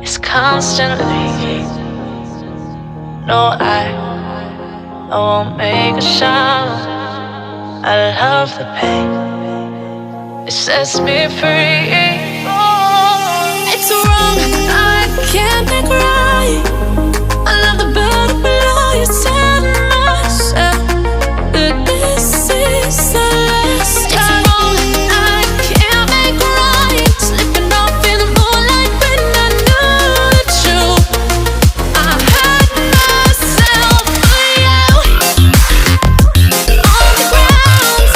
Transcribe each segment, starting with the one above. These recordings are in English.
is constantly leaking. No, I won't make a sound. I love the pain, it sets me free. It's wrong, I can't make right. I love the burden below you. Tell myself that this is the last time. It's wrong, I can't make right. Slipping off in the moonlight when I knew the truth. I hurt myself for you. On the ground,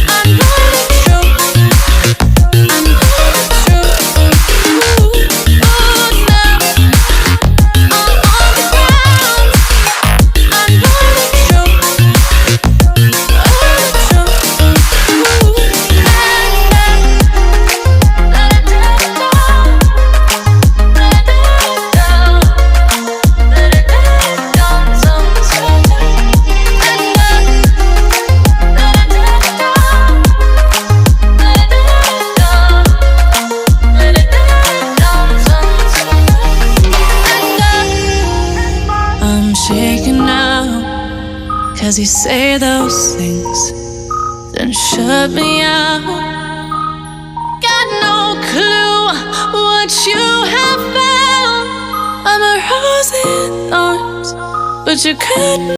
I know the truth. I know the truth. I'm shaking now, 'cause you say those things, then shut me out. Got no clue what you have found. I'm a rose in thorns, but you couldn't